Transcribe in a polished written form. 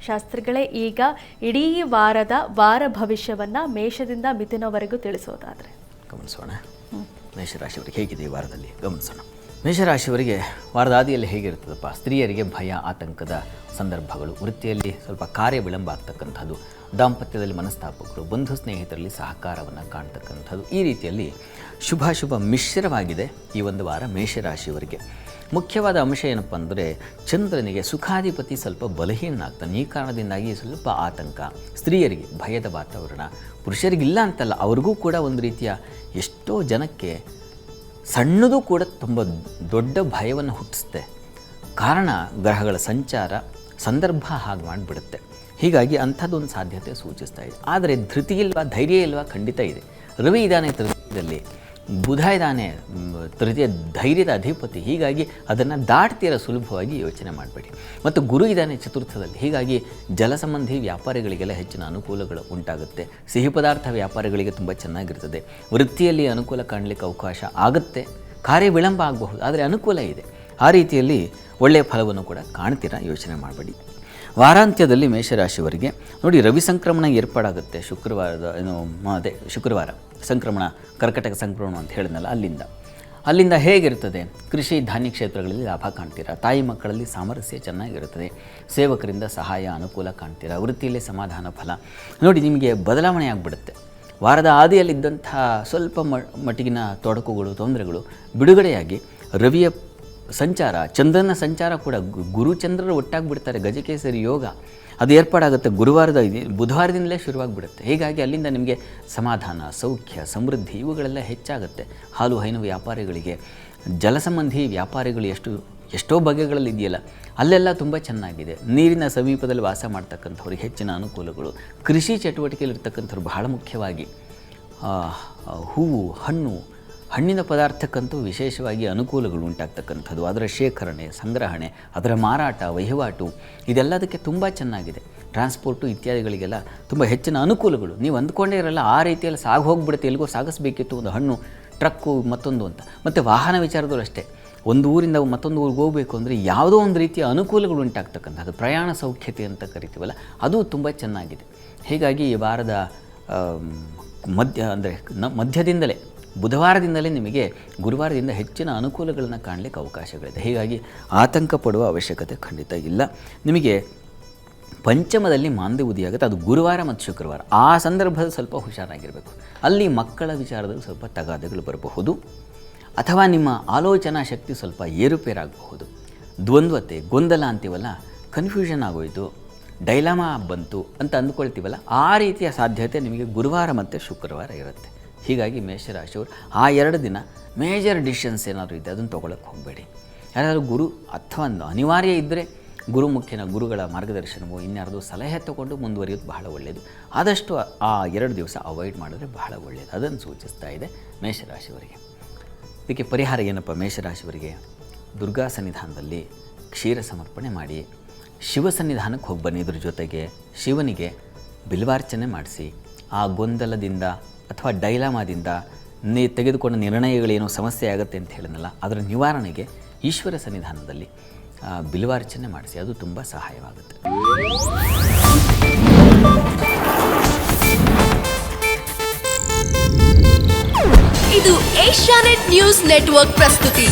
ಶಾಸ್ತ್ರಿಗಳೇ, ಈಗ ಇಡೀ ವಾರ ಭವಿಷ್ಯವನ್ನು ಮೇಷದಿಂದ ಮಿಥುನವರೆಗೂ ತಿಳಿಸೋದಾದರೆ ಗಮನಿಸೋಣ. ಮೇಷರಾಶಿಯವರಿಗೆ ಹೇಗಿದೆ ಈ ವಾರದಲ್ಲಿ ಗಮನಿಸೋಣ. ಮೇಷರಾಶಿಯವರಿಗೆ ವಾರದ ಆದಿಯಲ್ಲಿ ಹೇಗಿರ್ತದಪ್ಪ? ಸ್ತ್ರೀಯರಿಗೆ ಭಯ, ಆತಂಕದ ಸಂದರ್ಭಗಳು, ವೃತ್ತಿಯಲ್ಲಿ ಸ್ವಲ್ಪ ಕಾರ್ಯ ವಿಳಂಬ ಆಗ್ತಕ್ಕಂಥದ್ದು, ದಾಂಪತ್ಯದಲ್ಲಿ ಮನಸ್ತಾಪಗಳು, ಬಂಧು ಸ್ನೇಹಿತರಲ್ಲಿ ಸಹಕಾರವನ್ನು ಕಾಣ್ತಕ್ಕಂಥದ್ದು, ಈ ರೀತಿಯಲ್ಲಿ ಶುಭಾಶುಭ ಮಿಶ್ರವಾಗಿದೆ ಈ ಒಂದು ವಾರ ಮೇಷರಾಶಿಯವರಿಗೆ. ಮುಖ್ಯವಾದ ಅಂಶ ಏನಪ್ಪ ಅಂದರೆ, ಚಂದ್ರನಿಗೆ ಸುಖಾಧಿಪತಿ ಸ್ವಲ್ಪ ಬಲಹೀನಾಗ್ತಾನೆ. ಈ ಕಾರಣದಿಂದಾಗಿ ಸ್ವಲ್ಪ ಆತಂಕ, ಸ್ತ್ರೀಯರಿಗೆ ಭಯದ ವಾತಾವರಣ, ಪುರುಷರಿಗಿಲ್ಲ ಅಂತಲ್ಲ, ಅವ್ರಿಗೂ ಕೂಡ ಒಂದು ರೀತಿಯ ಎಷ್ಟೋ ಜನಕ್ಕೆ ಸಣ್ಣದು ಕೂಡ ತುಂಬ ದೊಡ್ಡ ಭಯವನ್ನು ಹುಟ್ಟಿಸುತ್ತೆ. ಕಾರಣ ಗ್ರಹಗಳ ಸಂಚಾರ, ಸಂದರ್ಭ ಹಾಗೆ ಮಾಡಿಬಿಡುತ್ತೆ. ಹೀಗಾಗಿ ಅಂಥದ್ದೊಂದು ಸಾಧ್ಯತೆ ಸೂಚಿಸ್ತಾ ಇದೆ. ಆದರೆ ಧೃತಿ ಇಲ್ವಾ, ಧೈರ್ಯ ಇಲ್ವಾ? ಖಂಡಿತ ಇದೆ. ರವಿ ಇದ್ದಾನೆ ತೃತೀಯದಲ್ಲಿ, ಬುಧ ಇದ್ದಾನೆ ತೃತೀಯ, ಧೈರ್ಯದ ಅಧಿಪತಿ. ಹೀಗಾಗಿ ಅದನ್ನು ದಾಟ್ತೀರ ಸುಲಭವಾಗಿ ಯೋಚನೆ ಮಾಡಬೇಡಿ. ಮತ್ತು ಗುರು ಇದ್ದಾನೆ ಚತುರ್ಥದಲ್ಲಿ. ಹೀಗಾಗಿ ಜಲ ಸಂಬಂಧಿ ವ್ಯಾಪಾರಿಗಳಿಗೆಲ್ಲ ಹೆಚ್ಚಿನ ಅನುಕೂಲಗಳು ಉಂಟಾಗುತ್ತೆ. ಸಿಹಿ ಪದಾರ್ಥ ವ್ಯಾಪಾರಿಗಳಿಗೆ ತುಂಬ ಚೆನ್ನಾಗಿರ್ತದೆ. ವೃತ್ತಿಯಲ್ಲಿ ಅನುಕೂಲ ಕಾಣಲಿಕ್ಕೆ ಅವಕಾಶ ಆಗುತ್ತೆ. ಕಾರ್ಯ ವಿಳಂಬ ಆಗಬಹುದು, ಆದರೆ ಅನುಕೂಲ ಇದೆ. ಆ ರೀತಿಯಲ್ಲಿ ಒಳ್ಳೆಯ ಫಲವನ್ನು ಕೂಡ ಕಾಣ್ತೀರಾ, ಯೋಚನೆ ಮಾಡಬೇಡಿ. ವಾರಾಂತ್ಯದಲ್ಲಿ ಮೇಷರಾಶಿಯವರಿಗೆ ನೋಡಿ, ರವಿ ಸಂಕ್ರಮಣ ಏರ್ಪಾಡಾಗುತ್ತೆ ಶುಕ್ರವಾರ ಸಂಕ್ರಮಣ, ಕರ್ಕಟಕ ಸಂಕ್ರಮಣ ಅಂತ ಹೇಳಿದ್ನಲ್ಲ, ಅಲ್ಲಿಂದ ಹೇಗಿರ್ತದೆ? ಕೃಷಿ ಧಾನ್ಯ ಕ್ಷೇತ್ರಗಳಲ್ಲಿ ಲಾಭ ಕಾಣ್ತೀರಾ. ತಾಯಿ ಮಕ್ಕಳಲ್ಲಿ ಸಾಮರಸ್ಯ ಚೆನ್ನಾಗಿರುತ್ತದೆ. ಸೇವಕರಿಂದ ಸಹಾಯ, ಅನುಕೂಲ ಕಾಣ್ತೀರಾ. ವೃತ್ತಿಯಲ್ಲಿ ಸಮಾಧಾನ ಫಲ. ನೋಡಿ, ನಿಮಗೆ ಬದಲಾವಣೆ ಆಗಿಬಿಡುತ್ತೆ. ವಾರದ ಆದಿಯಲ್ಲಿದ್ದಂಥ ಸ್ವಲ್ಪ ಮಟ್ಟಿಗಿನ ತೊಡಕುಗಳು, ತೊಂದರೆಗಳು ಬಿಡುಗಡೆಯಾಗಿ ರವಿಯ ಸಂಚಾರ, ಚಂದ್ರನ ಸಂಚಾರ ಕೂಡ, ಗುರುಚಂದ್ರರು ಒಟ್ಟಾಗಿಬಿಡ್ತಾರೆ. ಗಜಕೇಸರಿ ಯೋಗ ಅದು ಏರ್ಪಾಡಾಗುತ್ತೆ ಬುಧವಾರದಿಂದಲೇ ಶುರುವಾಗಿಬಿಡುತ್ತೆ. ಹೀಗಾಗಿ ಅಲ್ಲಿಂದ ನಿಮಗೆ ಸಮಾಧಾನ, ಸೌಖ್ಯ, ಸಮೃದ್ಧಿ ಇವುಗಳೆಲ್ಲ ಹೆಚ್ಚಾಗುತ್ತೆ. ಹಾಲು ಹೈನು ವ್ಯಾಪಾರಿಗಳಿಗೆ, ಜಲಸಂಬಂಧಿ ವ್ಯಾಪಾರಿಗಳು ಎಷ್ಟೋ ಬಗೆಗಳಲ್ಲಿ ಇದೆಯಲ್ಲ, ಅಲ್ಲೆಲ್ಲ ತುಂಬ ಚೆನ್ನಾಗಿದೆ. ನೀರಿನ ಸಮೀಪದಲ್ಲಿ ವಾಸ ಮಾಡ್ತಕ್ಕಂಥವ್ರಿಗೆ ಹೆಚ್ಚಿನ ಅನುಕೂಲಗಳು. ಕೃಷಿ ಚಟುವಟಿಕೆಯಲ್ಲಿರ್ತಕ್ಕಂಥವ್ರು ಬಹಳ ಮುಖ್ಯವಾಗಿ ಹೂವು, ಹಣ್ಣಿನ ಪದಾರ್ಥಕ್ಕಂತೂ ವಿಶೇಷವಾಗಿ ಅನುಕೂಲಗಳು ಉಂಟಾಗ್ತಕ್ಕಂಥದ್ದು. ಅದರ ಶೇಖರಣೆ, ಸಂಗ್ರಹಣೆ, ಅದರ ಮಾರಾಟ, ವಹಿವಾಟು ಇದೆಲ್ಲದಕ್ಕೆ ತುಂಬ ಚೆನ್ನಾಗಿದೆ. ಟ್ರಾನ್ಸ್ಪೋರ್ಟು ಇತ್ಯಾದಿಗಳಿಗೆಲ್ಲ ತುಂಬ ಹೆಚ್ಚಿನ ಅನುಕೂಲಗಳು. ನೀವು ಅಂದ್ಕೊಂಡೇ ಇರಲ್ಲ, ಆ ರೀತಿಯಲ್ಲಿ ಹೋಗ್ಬಿಡುತ್ತೆ. ಎಲ್ಲಿಗೋ ಸಾಗಿಸ್ಬೇಕಿತ್ತು ಒಂದು ಹಣ್ಣು, ಟ್ರಕ್ಕು, ಮತ್ತೊಂದು ಅಂತ. ಮತ್ತು ವಾಹನ ವಿಚಾರದಲ್ಲೂ ಅಷ್ಟೇ, ಒಂದು ಊರಿಂದ ಮತ್ತೊಂದು ಊರಿಗೆ ಹೋಗಬೇಕು ಅಂದರೆ ಯಾವುದೋ ಒಂದು ರೀತಿಯ ಅನುಕೂಲಗಳು ಉಂಟಾಗ್ತಕ್ಕಂಥದ್ದು. ಪ್ರಯಾಣ ಸೌಖ್ಯತೆ ಅಂತ ಕರಿತೀವಲ್ಲ, ಅದು ತುಂಬ ಚೆನ್ನಾಗಿದೆ. ಹೀಗಾಗಿ ಈ ವಾರದ ಮಧ್ಯದಿಂದಲೇ, ಬುಧವಾರದಿಂದಲೇ ನಿಮಗೆ ಗುರುವಾರದಿಂದ ಹೆಚ್ಚಿನ ಅನುಕೂಲಗಳನ್ನು ಕಾಣಲಿಕ್ಕೆ ಅವಕಾಶಗಳಿದೆ. ಹೀಗಾಗಿ ಆತಂಕ ಪಡುವ ಅವಶ್ಯಕತೆ ಖಂಡಿತ ಇಲ್ಲ. ನಿಮಗೆ ಪಂಚಮದಲ್ಲಿ ಮಾಂದ್ಯ ಉದಿಯಾಗುತ್ತೆ, ಅದು ಗುರುವಾರ ಮತ್ತು ಶುಕ್ರವಾರ. ಆ ಸಂದರ್ಭದಲ್ಲಿ ಸ್ವಲ್ಪ ಹುಷಾರಾಗಿರಬೇಕು. ಅಲ್ಲಿ ಮಕ್ಕಳ ವಿಚಾರದಲ್ಲಿ ಸ್ವಲ್ಪ ತಗಾದೆಗಳು ಬರಬಹುದು, ಅಥವಾ ನಿಮ್ಮ ಆಲೋಚನಾ ಶಕ್ತಿ ಸ್ವಲ್ಪ ಏರುಪೇರಾಗಬಹುದು. ದ್ವಂದ್ವತೆ, ಗೊಂದಲ ಅಂತೀವಲ್ಲ, ಕನ್ಫ್ಯೂಷನ್ ಆಗೋಯಿತು, ಡೈಲಾಮಾ ಬಂತು ಅಂತ ಅಂದ್ಕೊಳ್ತೀವಲ್ಲ, ಆ ರೀತಿಯ ಸಾಧ್ಯತೆ ನಿಮಗೆ ಗುರುವಾರ ಮತ್ತು ಶುಕ್ರವಾರ ಇರುತ್ತೆ. ಹೀಗಾಗಿ ಮೇಷರಾಶಿಯವರು ಆ 2 ದಿನ ಮೇಜರ್ ಡಿಸಿಷನ್ಸ್ ಏನಾದರೂ ಇದೆ ಅದನ್ನು ತೊಗೊಳಕ್ಕೆ ಹೋಗಬೇಡಿ. ಯಾರಾದರೂ ಗುರು ಅಥವಾ ಅನಿವಾರ್ಯ ಇದ್ದರೆ ಗುರುಗಳ ಮಾರ್ಗದರ್ಶನವೋ ಇನ್ಯಾರ್ದು ಸಲಹೆ ತಗೊಂಡು ಮುಂದುವರಿಯೋದು ಬಹಳ ಒಳ್ಳೆಯದು. ಆದಷ್ಟು ಆ 2 ದಿವಸ ಅವಾಯ್ಡ್ ಮಾಡಿದ್ರೆ ಬಹಳ ಒಳ್ಳೆಯದು. ಅದನ್ನು ಸೂಚಿಸ್ತಾ ಇದೆ ಮೇಷರಾಶಿಯವರಿಗೆ. ಇದಕ್ಕೆ ಪರಿಹಾರ ಏನಪ್ಪ? ಮೇಷರಾಶಿಯವರಿಗೆ ದುರ್ಗಾ ಸನ್ನಿಧಾನದಲ್ಲಿ ಕ್ಷೀರ ಸಮರ್ಪಣೆ ಮಾಡಿ, ಶಿವ ಸನ್ನಿಧಾನಕ್ಕೆ ಹೋಗಿ ಬನ್ನಿ. ಇದ್ರ ಜೊತೆಗೆ ಶಿವನಿಗೆ ಬಿಲ್ವಾರ್ಚನೆ ಮಾಡಿಸಿ, ಆ ಗೊಂದಲದಿಂದ ಅಥವಾ ಡೈಲಾಮಾದಿಂದ ತೆಗೆದುಕೊಂಡ ನಿರ್ಣಯಗಳೇನೋ ಸಮಸ್ಯೆ ಆಗುತ್ತೆ ಅಂತ ಹೇಳಿದ್ನಲ್ಲ, ಅದರ ನಿವಾರಣೆಗೆ ಈಶ್ವರ ಸನ್ನಿಧಾನದಲ್ಲಿ ಬಿಲ್ವಾರ್ಚನೆ ಮಾಡಿಸಿ, ಅದು ತುಂಬ ಸಹಾಯವಾಗುತ್ತೆ. ಇದು ಏಷ್ಯಾನೆಟ್ ನ್ಯೂಸ್ ನೆಟ್ವರ್ಕ್ ಪ್ರಸ್ತುತಿ.